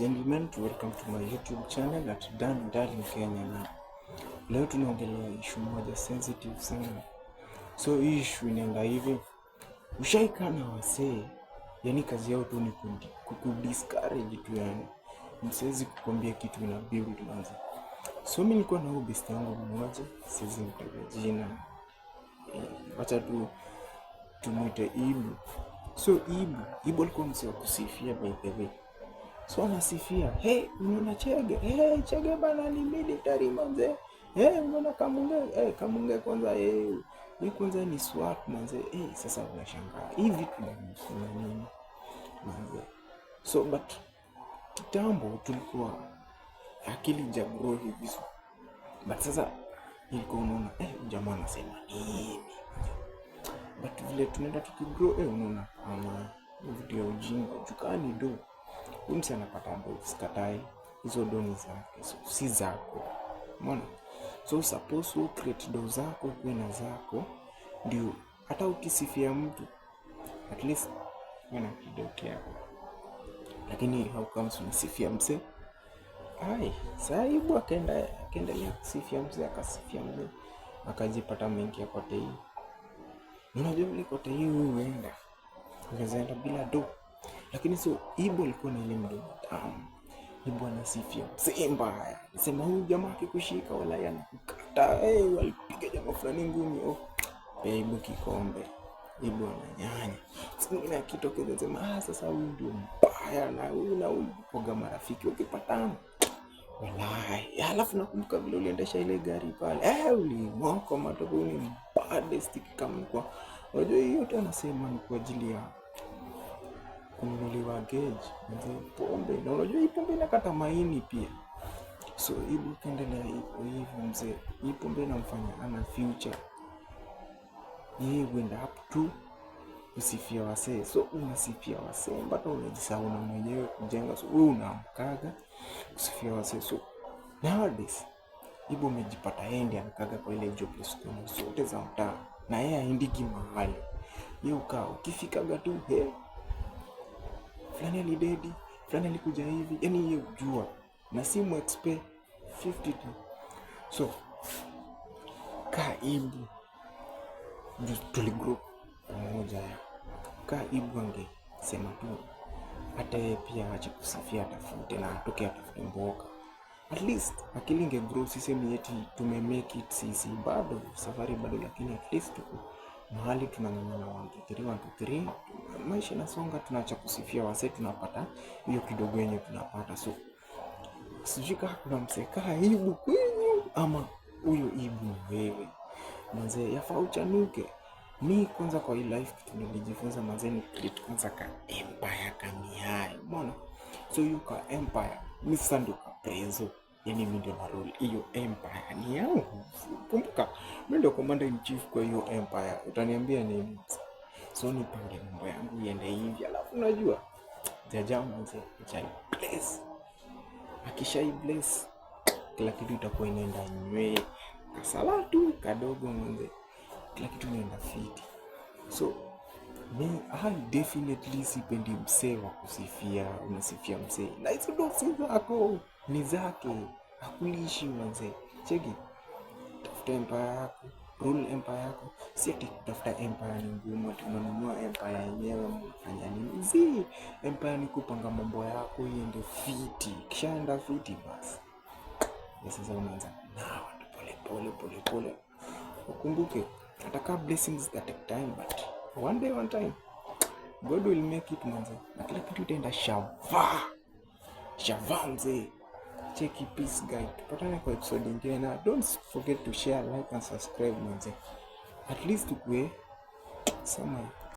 Gentlemen, welcome to my YouTube channel at Dan Darling Kenya. Na leo tunaongelea issue moja sensitive sana. So hii issue inaenda hivi. Ushaika na wasee, yani kazi yao tu ni kukudiscourage tu yani. Msiwezi kukwambia kitu ina build manzi. So mimi nilikuwa na best yangu mmoja, siwezi mtaja jina. Acha tu tumuite Ibu. So Ibu alikuwa msee wa kusifia by the way. So anasifia, unaona Chege, Chege bana ni military manze. Unaona Kamunge kwanza, ni kwanza ni SWAT manze. Sasa unashangaa, hivi tunamsema nini manze? So but kitambo tulikuwa akili jagro hivi. But sasa ilikuwa unaona, jamaa anasema nini? But vile tunaenda tukigrow, unaona vitu ya ujinga, chukani do. Mtu anapata ndo sikatai, hizo doni zake, so si zako. Umeona? So suppose you create do zako kwa na zako, ndio hata ukisifia mtu at least wana kidogo yako. Lakini how comes unasifia mse? Saibu akaendelea kusifia mse, akasifia mse, akajipata mengi kote hii. Unajua vile kote hii huenda ungeenda bila do. Lakini so Ibu alikuwa na ile mdomo tamu. Ibu anasifia mbaya. Sema huyu jamaa akikushika wala yanakukata. Walipiga jamaa fulani ngumi. Ibu kikombe. Ibu ananyanya. Siku nyingine akitokeza sema sasa huyu ndio mbaya na huyu poga marafiki wakipatana. Wallahi. Alafu nakumbuka vile uliendesha ile gari pale. Ulimoko matoko ni baddest kama kwa. Unajua hiyo tu anasema ni kwa ajili ya kununuliwa gauge ndio pombe. Na unajua hii pombe inakata maini pia. So Ibu kaendelea hivyo mzee. Hii pombe inamfanya ana future. Yeye wenda up to kusifia wasee. So unasifia wasee mpaka unajisahau na mwenyewe kujenga. So wewe unamkaga kusifia wasee. So nowadays Ibu amejipata yeye ndiye anakaga kwa ile job school zote za mtaa. Na yeye haendiki mahali. Yeye ukifikaga tu fulani alidedi, fulani alikuja hivi, yani yeye ujua na simu expect 50 tu. So Ibu tuligroup mmoja Ibu angesema tu hata yeye pia acha kusifia, atafute na atoke atafute mboka. At least akili ingegrow, sisemi eti tumemake it sisi bado safari bado, lakini at least tuko mahali tunang'ang'ana 1 2 3 maisha nasonga, tunaacha kusifia wasee, tunapata hiyo kidogo yenye tunapata. So sijui kama kuna mseka Ibu kwenyu ama huyo Ibu wewe manze, yafaa uchanuke. Ni kwanza kwa hii life kitu nilijifunza manze ni create kwanza ka empire kamiai. Umeona? So you ka empire ni sandu ka prezo, yani mimi ndio na rule hiyo empire ni yangu. Kumbuka mimi ndio commander in chief kwa hiyo empire. Utaniambia nini? So nipange mambo yangu iende hivi, alafu unajua jaja mzee chai bless. Akishai bless kila kitu itakuwa inaenda nywe. Kasala tu kadogo mzee, kila kitu inaenda fiti. So I definitely sipendi msee wa kusifia, unasifia msee. Na hizo ndo si zako, ni zake. Hakulishi mzee. Cheki. Tafuta empire yako, rule empire yako. Si ati tafuta empire ni ngumu, tunanunua empire yenyewe mfanya nini? Empire ni kupanga mambo yako iende fiti. Kishaenda fiti basi. Sasa unaanza pole. Ukumbuke ataka blessings that take time, but one day one time God will make it manze. Na kila kitu itaenda shava mzee. Cheki peace guide. Tupatane kwa episode nyingine, na don't forget to share, like and subscribe manze. At least tukue somewhere.